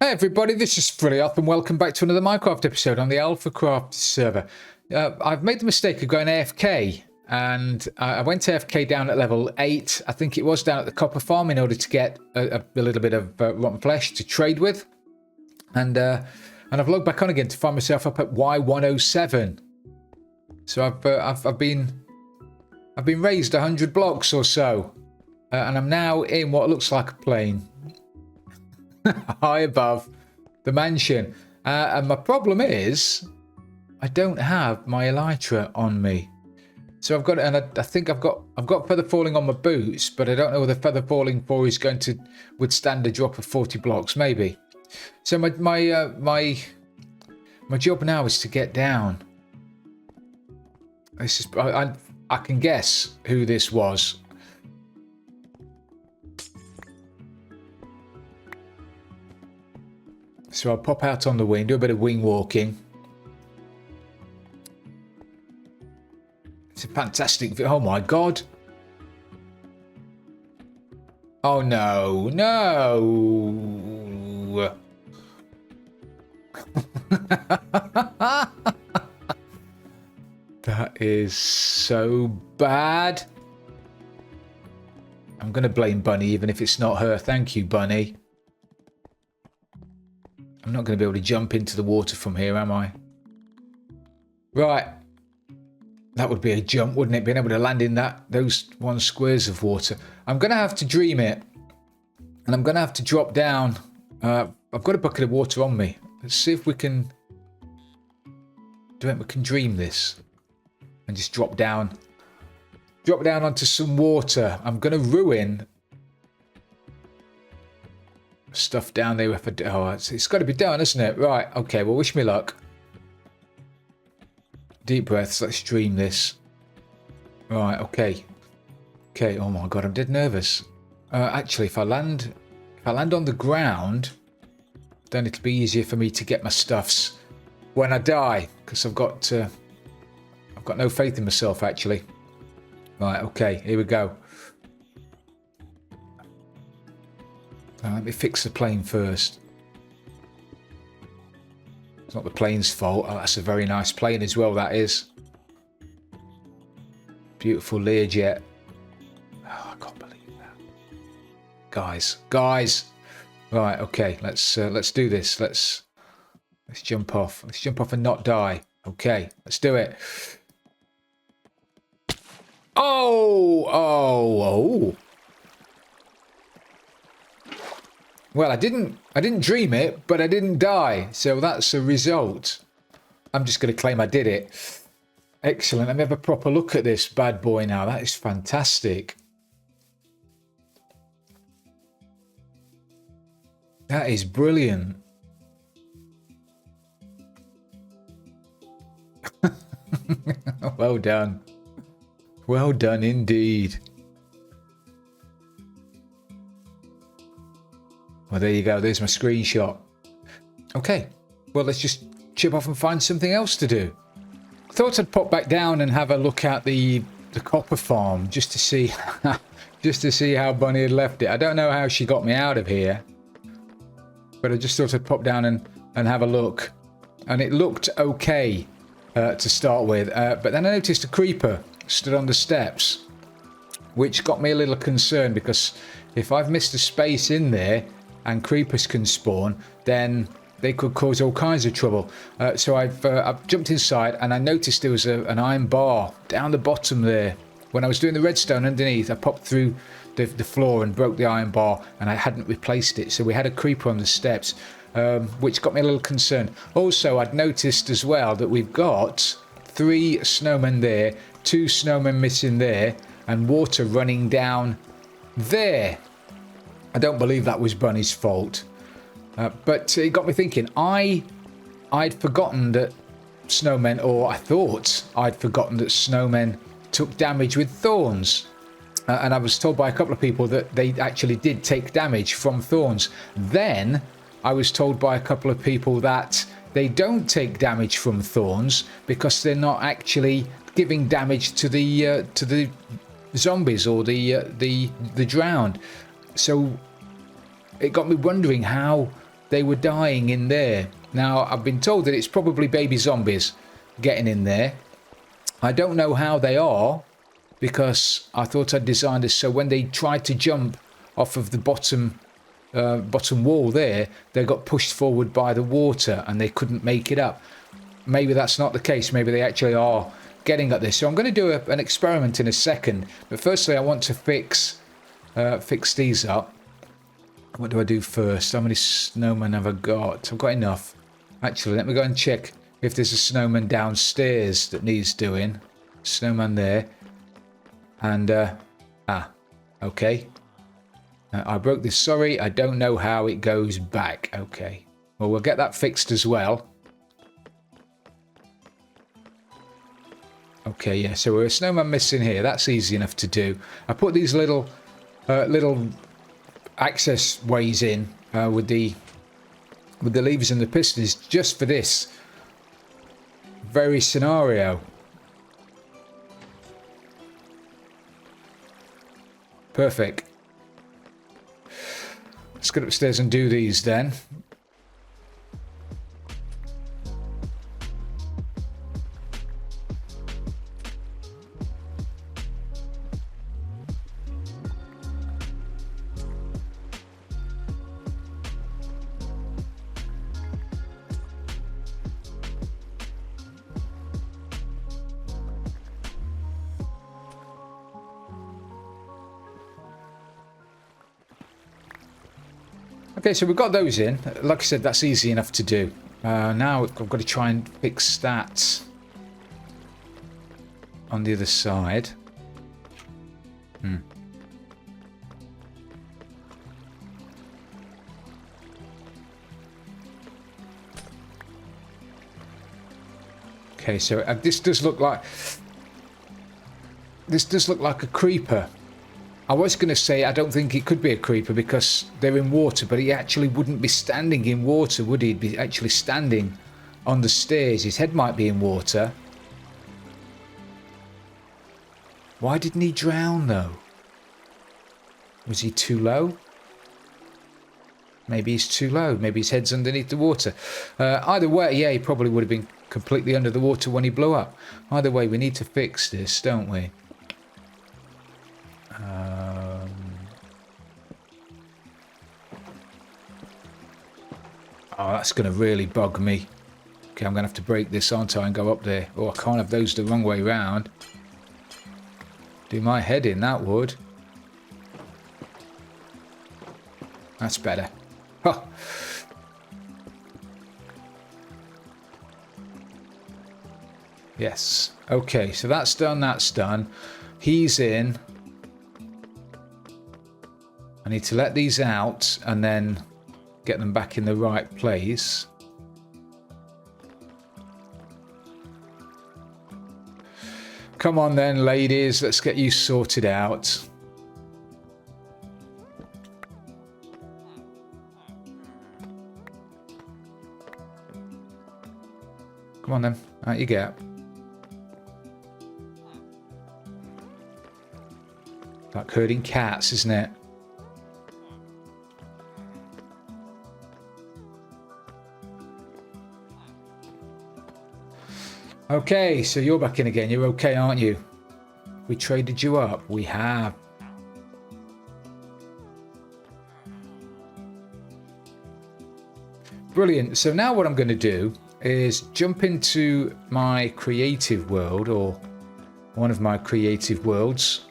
Hey everybody, this is Frilioth and welcome back to another Minecraft episode on the AlphaCraft server. I've made the mistake of going AFK and I went AFK down at level 8, I think it was, down at the copper farm in order to get a little bit of rotten flesh to trade with. And I've logged back on again to find myself up at Y107. So I've been raised 100 blocks or so, and I'm now in what looks like a plane. High above the mansion, and my problem is I don't have my elytra on me, so I've got, and I think I've got feather falling on my boots, but I don't know whether feather falling 4 is going to withstand a drop of 40 blocks. Maybe. So my job now is to get down. This is I can guess who this was. So I'll pop out on the wing, do a bit of wing walking. It's a fantastic view. Oh my god. Oh no, no. That is so bad. I'm going to blame Bunny even if it's not her. Thank you, Bunny. I'm not going to be able to jump into the water from here, am I? Right. That would be a jump, wouldn't it? Being able to land in those one squares of water. I'm going to have to dream it. And I'm going to have to drop down. I've got a bucket of water on me. Let's see if we can dream this. And just drop down. Drop down onto some water. I'm going to ruin stuff down there. If it's got to be done, isn't it? Right. Okay. Well, wish me luck. Deep breaths. Let's dream this. Right. Okay. Okay. Oh my god, I'm dead nervous. Actually, if I land on the ground, then it'll be easier for me to get my stuffs when I die, because I've got no faith in myself actually. Right. Okay. Here we go. Let me fix the plane first. It's not the plane's fault. Oh, that's a very nice plane as well, that is. Beautiful Learjet. Oh, I can't believe that. Guys. Right, okay, let's do this. Let's jump off. Let's jump off and not die. Okay, let's do it. Oh. Well, I didn't dream it, but I didn't die, so that's a result. I'm just going to claim I did it. Excellent. Let me have a proper look at this bad boy now. That is fantastic. That is brilliant. Well done. Well done indeed. Well, there you go. There's my screenshot. Okay. Well, let's just chip off and find something else to do. Thought I'd pop back down and have a look at the copper farm just to see how Bunny had left it. I don't know how she got me out of here, but I just thought I'd pop down and have a look. And it looked okay to start with, but then I noticed a creeper stood on the steps, which got me a little concerned, because if I've missed a space in there and creepers can spawn, then they could cause all kinds of trouble. So I've jumped inside and I noticed there was an iron bar down the bottom there. When I was doing the redstone underneath, I popped through the floor and broke the iron bar, and I hadn't replaced it. So we had a creeper on the steps, which got me a little concerned. Also, I'd noticed as well that we've got 3 snowmen there, 2 snowmen missing there, and water running down there. I don't believe that was Bunny's fault, but it got me thinking. I'd forgotten that snowmen, or I thought I'd forgotten that snowmen took damage with thorns, and I was told by a couple of people that they actually did take damage from thorns. Then I was told by a couple of people that they don't take damage from thorns because they're not actually giving damage to the zombies or the drowned. So it got me wondering how they were dying in there. Now, I've been told that it's probably baby zombies getting in there. I don't know how they are, because I thought I'd designed this so when they tried to jump off of the bottom wall there, they got pushed forward by the water and they couldn't make it up. Maybe that's not the case. Maybe they actually are getting at this. So I'm going to do an experiment in a second. But firstly, I want to fix these up. What do I do first? How many snowmen have I got? I've got enough. Actually, let me go and check if there's a snowman downstairs that needs doing. Snowman there. And, okay. I broke this. Sorry, I don't know how it goes back. Okay. Well, we'll get that fixed as well. Okay, yeah, so we're a snowman missing here. That's easy enough to do. I put these little access ways in with the levers and the pistons just for this very scenario. Perfect. Let's get upstairs and do these then. Okay, so we've got those in. Like I said, that's easy enough to do. Now I've got to try and fix that on the other side. Okay, so this does look like a creeper. I was going to say I don't think it could be a creeper because they're in water, but he actually wouldn't be standing in water, would he? He'd be actually standing on the stairs. His head might be in water. Why didn't he drown, though? Was he too low? Maybe he's too low. Maybe his head's underneath the water. Either way, yeah, he probably would have been completely under the water when he blew up. Either way, we need to fix this, don't we? Oh, that's going to really bug me. Okay, I'm going to have to break this, aren't I, and go up there. Oh, I can't have those the wrong way round. Do my head in, that would. That's better. Huh. Yes. Okay, so that's done, that's done. He's in. I need to let these out and then get them back in the right place. Come on then, ladies, let's get you sorted out. Come on then, out you get. Like herding cats, isn't it? Okay, so you're back in again. You're okay, aren't you? We traded you up. We have. Brilliant. So now what I'm going to do is jump into my creative world, or one of my creative worlds.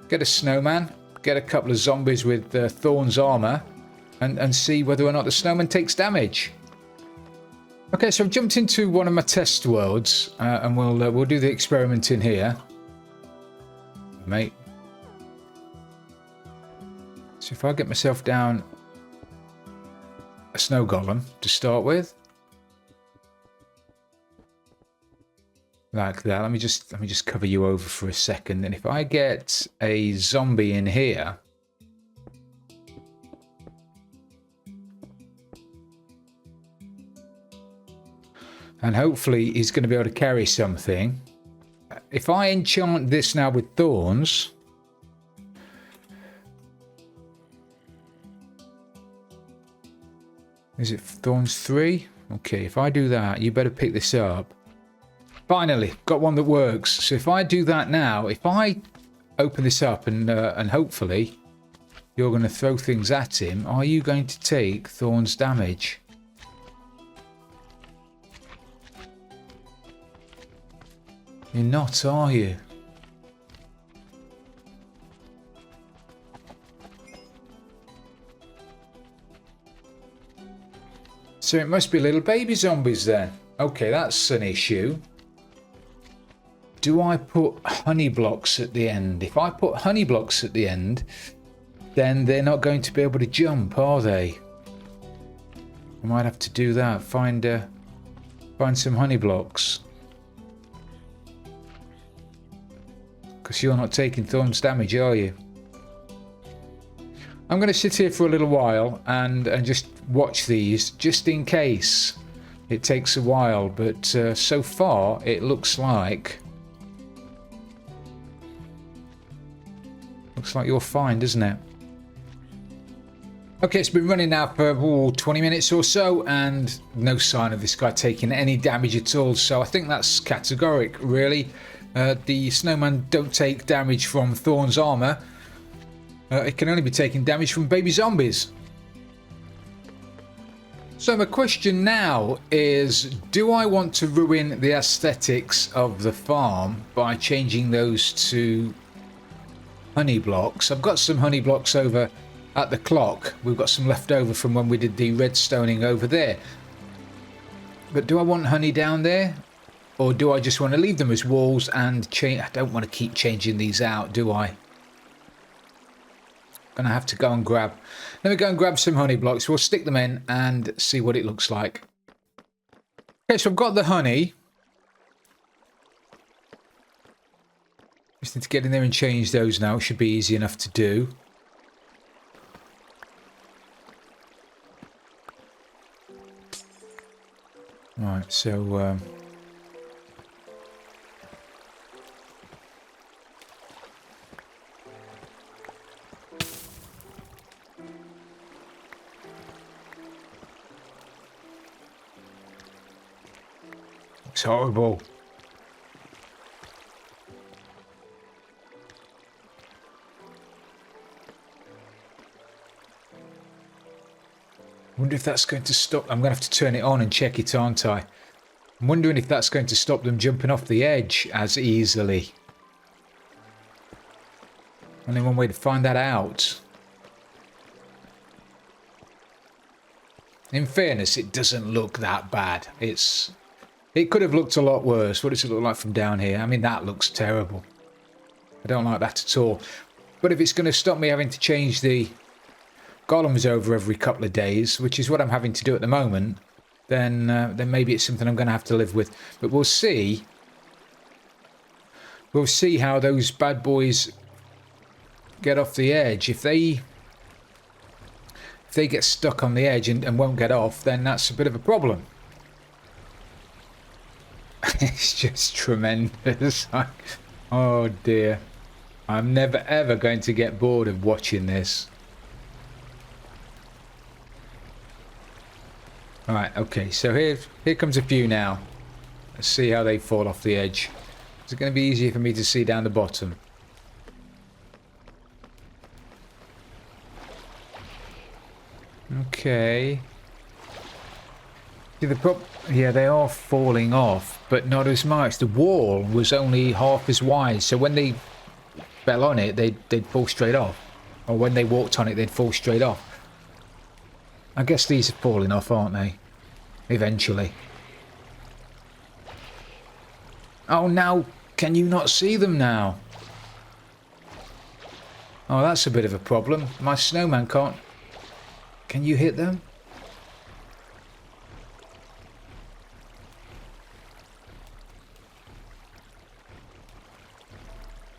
Get a snowman. Get a couple of zombies with thorns armor. And see whether or not the snowman takes damage. Okay, so I've jumped into one of my test worlds, and we'll do the experiment in here, mate. So if I get myself down a snow golem to start with, like that. Let me just cover you over for a second, and if I get a zombie in here. And hopefully he's going to be able to carry something. If I enchant this now with thorns. Is it thorns 3? Okay, if I do that, you better pick this up. Finally, got one that works. So if I do that now, if I open this up and hopefully you're going to throw things at him, are you going to take thorns damage? You're not, are you? So it must be little baby zombies then. Okay, that's an issue. Do I put honey blocks at the end? If I put honey blocks at the end, then they're not going to be able to jump, are they? I might have to do that. Find some honey blocks. Because you're not taking thorns damage, are you? I'm going to sit here for a little while and just watch these, just in case it takes a while. But so far, it looks like you're fine, doesn't it? Okay, it's been running now for 20 minutes or so, and no sign of this guy taking any damage at all. So I think that's categoric, really. The snowman don't take damage from Thorn's armor. It can only be taking damage from baby zombies. So my question now is, do I want to ruin the aesthetics of the farm by changing those to honey blocks? I've got some honey blocks over at the clock. We've got some left over from when we did the redstoning over there. But do I want honey down there? Or do I just want to leave them as walls and change? I don't want to keep changing these out, do I? Gonna have to go and grab. Let me go and grab some honey blocks. We'll stick them in and see what it looks like. Okay, so I've got the honey. Just need to get in there and change those now. It should be easy enough to do. Right, so it's horrible. I wonder if that's going to stop. I'm going to have to turn it on and check it, aren't I? I'm wondering if that's going to stop them jumping off the edge as easily. Only one way to find that out. In fairness, it doesn't look that bad. It could have looked a lot worse. What does it look like from down here? I mean, that looks terrible. I don't like that at all. But if it's going to stop me having to change the golems over every couple of days, which is what I'm having to do at the moment, then maybe it's something I'm going to have to live with. But we'll see. We'll see how those bad boys get off the edge. If they get stuck on the edge and won't get off, then that's a bit of a problem. It's just tremendous. Oh dear. I'm never ever going to get bored of watching this. Alright, okay, so here comes a few now. Let's see how they fall off the edge. Is it going to be easier for me to see down the bottom? Okay. See, yeah, they are falling off, but not as much. The wall was only half as wide, so when they fell on it, they'd fall straight off. Or when they walked on it, they'd fall straight off. I guess these are falling off, aren't they? Eventually. Oh, now, can you not see them now? Oh, that's a bit of a problem. My snowman can't... Can you hit them?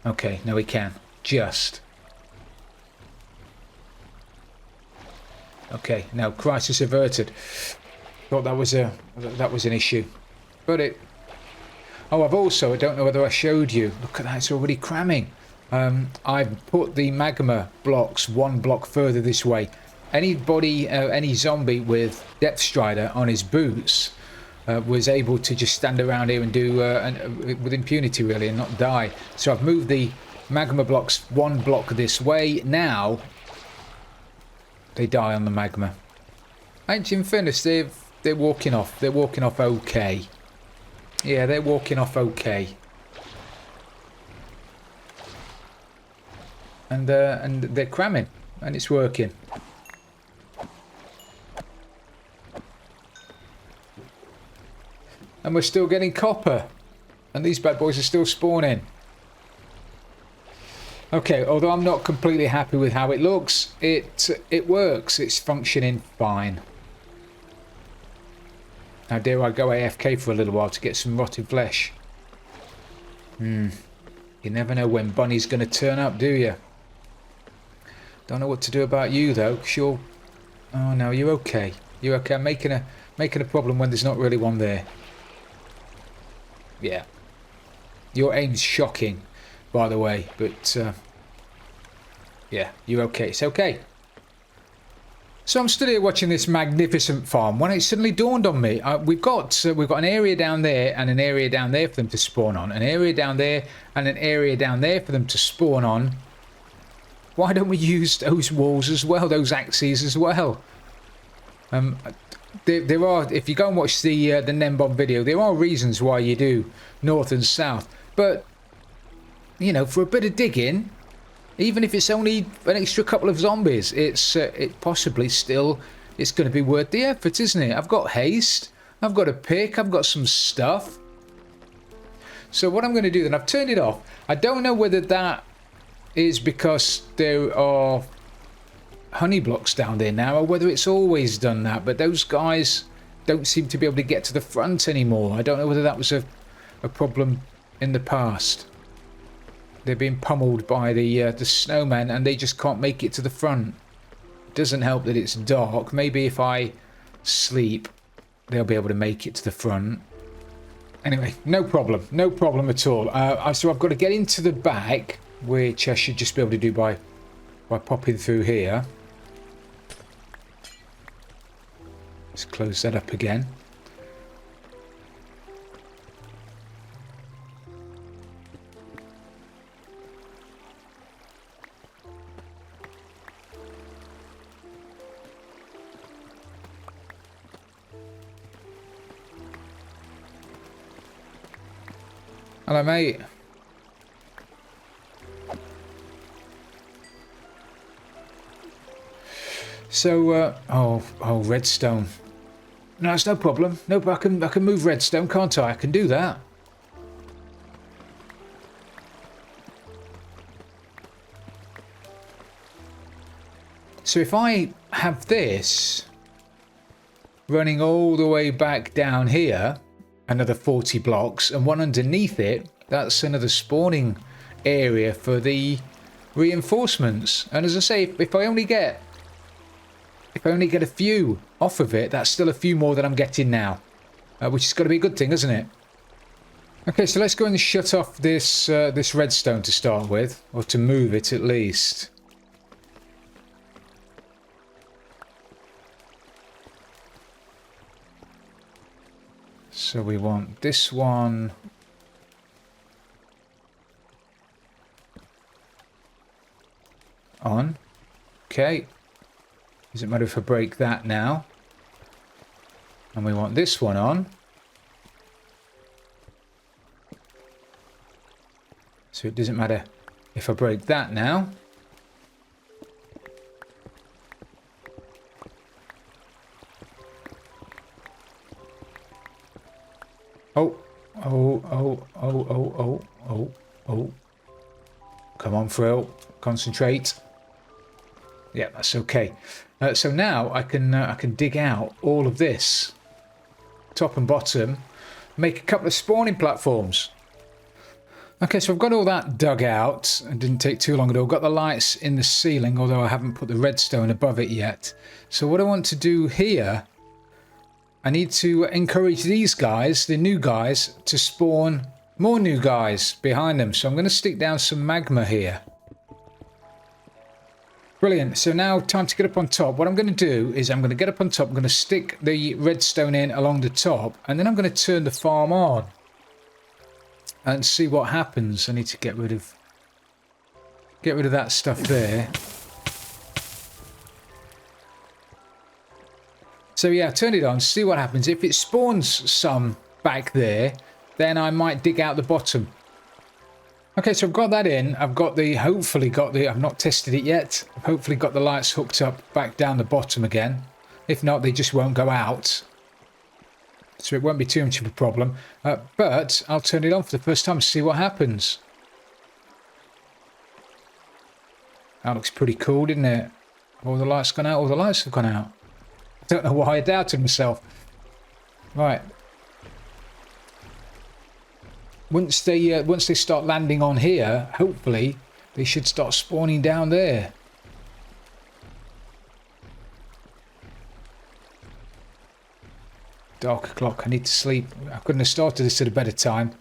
Okay, no, we can. Just. Okay, now crisis averted. Thought that was an issue, but it. Oh, I don't know whether I showed you. Look at that, it's already cramming. I've put the magma blocks one block further this way. anybody, any zombie with Depth Strider on his boots was able to just stand around here and do with impunity really and not die. So I've moved the magma blocks one block this way. Now they die on the magma. And in fairness, they're walking off. They're walking off okay. Yeah, they're walking off okay. And they're cramming, and it's working. And we're still getting copper. And these bad boys are still spawning. Okay, although I'm not completely happy with how it looks, it works. It's functioning fine. Now dare I go AFK for a little while to get some rotted flesh. You never know when Bunny's going to turn up, do you? Don't know what to do about you though, because you're... Oh no, you're okay. You're okay. I'm making a problem when there's not really one there. Yeah. Your aim's shocking, by the way, but yeah, you're okay. It's okay. So I'm stood here watching this magnificent farm when it suddenly dawned on me. We've got an area down there and an area down there for them to spawn on. An area down there and an area down there for them to spawn on. Why don't we use those walls as well, those axes as well? There are, if you go and watch the Nembomb video, there are reasons why you do north and south. But, you know, for a bit of digging, even if it's only an extra couple of zombies, it possibly still, it's going to be worth the effort, isn't it? I've got haste, I've got a pick, I've got some stuff. So what I'm going to do then, I've turned it off. I don't know whether that is because there are honey blocks down there now, or whether it's always done that, but those guys don't seem to be able to get to the front anymore. I don't know whether that was a problem in the past. They're being pummeled by the snowmen and they just can't make it to the front. Doesn't help that it's dark. Maybe if I sleep they'll be able to make it to the front. Anyway, no problem at all. So I've got to get into the back, which I should just be able to do by popping through here. Let's close that up again. Hello, mate. So, oh, redstone. No, it's no problem. No, I can move redstone, can't I? I can do that. So if I have this running all the way back down here, another 40 blocks, and one underneath it, that's another spawning area for the reinforcements. And as I say, if I only get a few off of it, that's still a few more than I'm getting now, which has got to be a good thing, isn't it? Okay, so let's go and shut off this this redstone to start with, or to move it at least. So we want this one on. Okay. Doesn't matter if I break that now. And we want this one on. So it doesn't matter if I break that now. Oh. Come on, Frill. Concentrate. Yeah, that's okay. So now I can dig out all of this, top and bottom, make a couple of spawning platforms. Okay, so I've got all that dug out. It didn't take too long at all. Got the lights in the ceiling, although I haven't put the redstone above it yet. So what I want to do here, I need to encourage these guys, the new guys, to spawn more new guys behind them. So I'm going to stick down some magma here. Brilliant. So now time to get up on top. What I'm going to do is I'm going to get up on top. I'm going to stick the redstone in along the top, and then I'm going to turn the farm on and see what happens. I need to get rid of that stuff there. So yeah, turn it on, see what happens. If it spawns some back there, then I might dig out the bottom. Okay, so I've got that in. I've not tested it yet. I've hopefully got the lights hooked up back down the bottom again. If not, they just won't go out. So it won't be too much of a problem. But I'll turn it on for the first time and see what happens. That looks pretty cool, didn't it? Have all the lights gone out? All the lights have gone out. I don't know why I doubted myself. Right. Once they start landing on here, hopefully they should start spawning down there. Dark o'clock. I need to sleep. I couldn't have started this at a better time.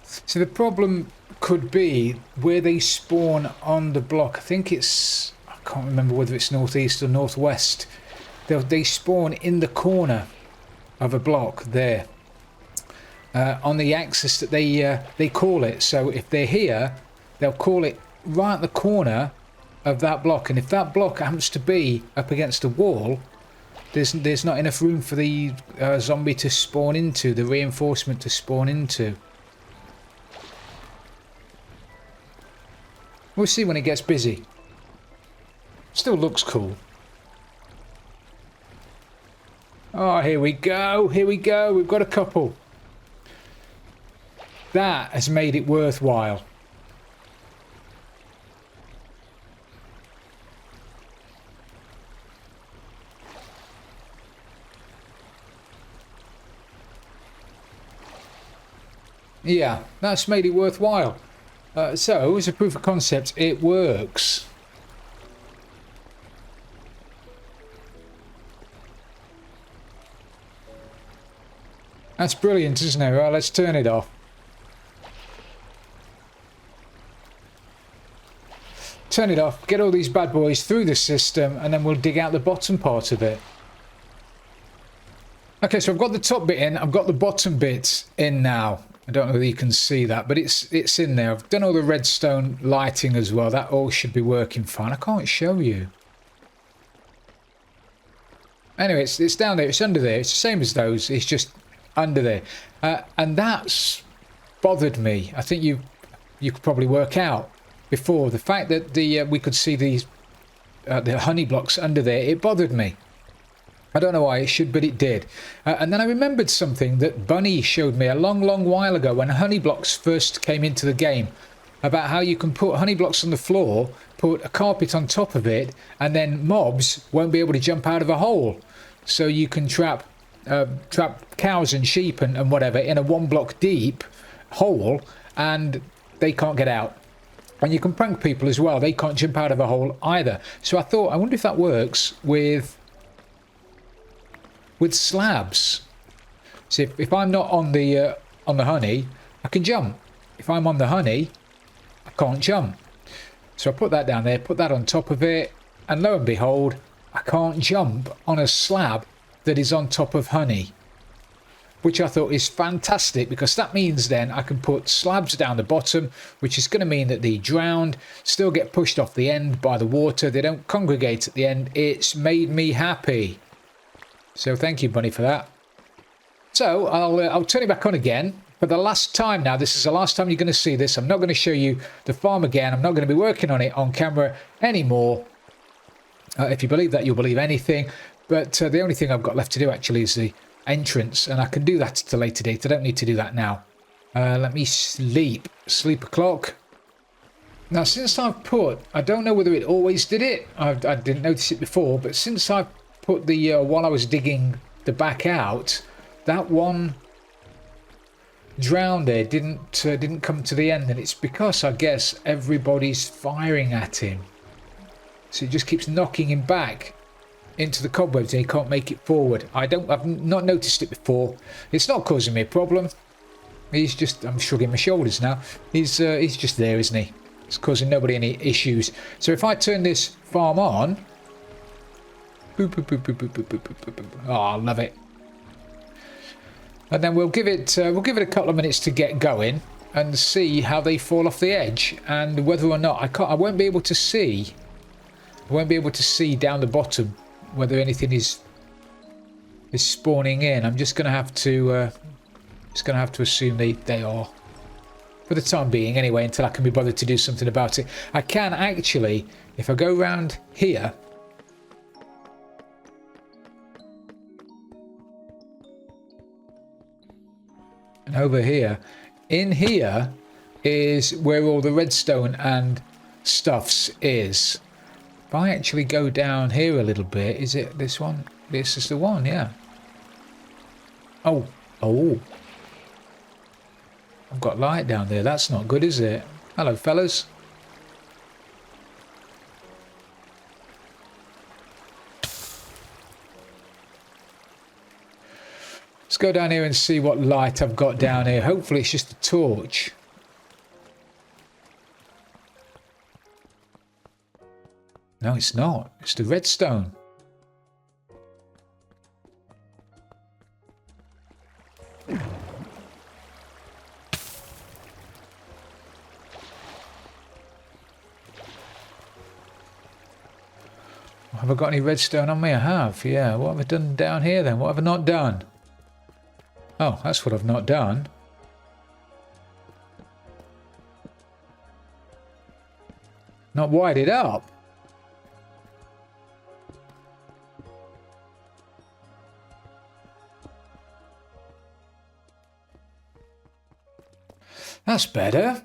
So the problem could be where they spawn on the block. I think it's... I can't remember whether it's northeast or northwest. They spawn in the corner of a block there. On the axis that they call it. So if they're here, they'll call it right at the corner of that block. And if that block happens to be up against a wall, there's not enough room for the zombie to spawn into, the reinforcement to spawn into. We'll see when it gets busy. Still looks cool. Oh, here we go. Here we go. We've got a couple. That has made it worthwhile. Yeah, that's made it worthwhile. So, as a proof of concept, it works. That's brilliant, isn't it? Right, let's turn it off. Turn it off, get all these bad boys through the system, and then we'll dig out the bottom part of it. Okay, so I've got the top bit in, I've got the bottom bit in now. I don't know whether you can see that, but it's in there. I've done all the redstone lighting as well. That all should be working fine. I can't show you. Anyway, it's down there, it's under there. It's the same as those, it's just under there. And that's bothered me. I think you could probably work out before. The fact that we could see these the honey blocks under there, it bothered me. I don't know why it should, but it did. And then I remembered something that Bunny showed me a long while ago when honey blocks first came into the game, about how you can put honey blocks on the floor, put a carpet on top of it, and then mobs won't be able to jump out of a hole. So you can trap cows and sheep and whatever in a 1 block deep hole, and they can't get out. And you can prank people as well. They can't jump out of a hole either. So I thought, I wonder if that works with slabs. So if I'm not on the honey, I can jump. If I'm on the honey, I can't jump. So I put that down there, put that on top of it, and lo and behold, I can't jump on a slab that is on top of honey. Which I thought is fantastic, because that means then I can put slabs down the bottom, which is going to mean that the drowned still get pushed off the end by the water. They don't congregate at the end. It's made me happy. So thank you, Bunny, for that. So I'll turn it back on again for the last time now. This is the last time you're going to see this. I'm not going to show you the farm again. I'm not going to be working on it on camera anymore. If you believe that, you'll believe anything. But the only thing I've got left to do actually is the entrance, and I can do that at a later date. I don't need to do that now. Let me sleep. Sleep o'clock. Now, since I've put, I don't know whether it always did it. I didn't notice it before, but since I've put the while I was digging the back out, that one drowned there didn't come to the end, and it's because I guess everybody's firing at him, so it just keeps knocking him back into the cobwebs and he can't make it forward. I've not noticed it before. It's not causing me a problem. He's just, I'm shrugging my shoulders now. He's just there, isn't he? It's causing nobody any issues. So if I turn this farm on, boop, boop, boop, boop, boop, boop, boop, boop, boop, boop. Oh, I love it. And then we'll give it a couple of minutes to get going and see how they fall off the edge, and whether or not I won't be able to see down the bottom whether anything is spawning in. I'm just going to have to assume they are, for the time being anyway, until I can be bothered to do something about it. I can actually, if I go round here, and over here, in here is where all the redstone and stuffs is. If I actually go down here a little bit, is it this one? This is the one, yeah. Oh. I've got light down there. That's not good, is it? Hello, fellas. Let's go down here and see what light I've got down here. Hopefully it's just a torch. No, it's not. It's the redstone. Have I got any redstone on me? I have, yeah. What have I done down here then? What have I not done? Oh, that's what I've not done. Not wired it up. That's better.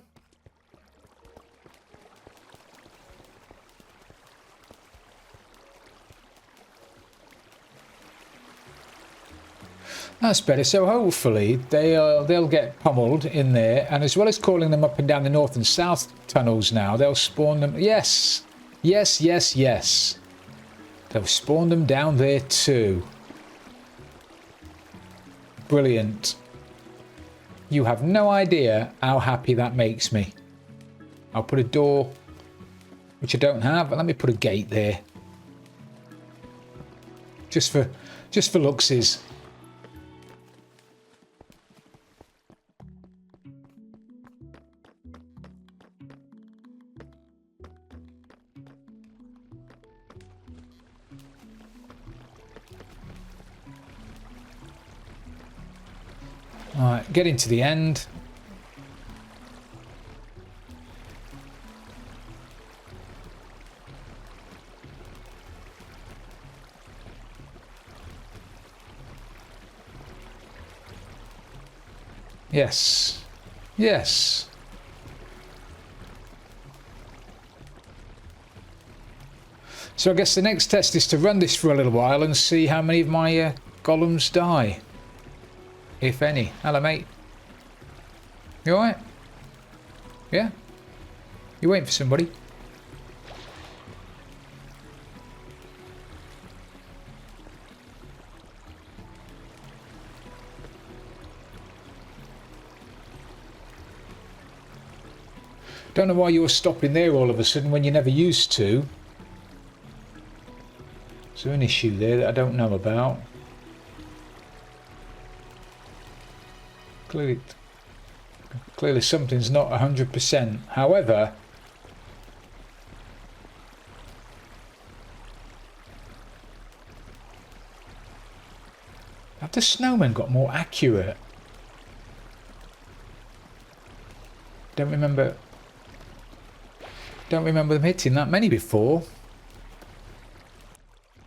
That's better. So hopefully they'll get pummeled in there, and as well as calling them up and down the north and south tunnels now, they'll spawn them. Yes, yes, yes, yes. They'll spawn them down there too. Brilliant. You have no idea how happy that makes me. I'll put a door, which I don't have, and let me put a gate there. Just for looksies. Alright, getting to the end. Yes. Yes. So I guess the next test is to run this for a little while and see how many of my golems die. If any. Hello, mate. You alright? Yeah? You waiting for somebody? Don't know why you're stopping there all of a sudden when you never used to. Is there an issue there that I don't know about? Clearly something's not 100%. However, have the snowmen got more accurate? Don't remember them hitting that many before.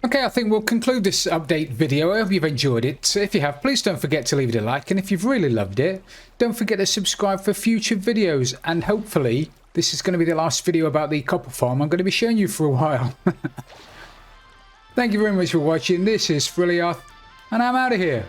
Okay, I think we'll conclude this update video. I hope you've enjoyed it. If you have, please don't forget to leave it a like, and if you've really loved it, don't forget to subscribe for future videos, and hopefully this is going to be the last video about the copper farm I'm going to be showing you for a while. Thank you very much for watching. This is Frilioth, and I'm out of here.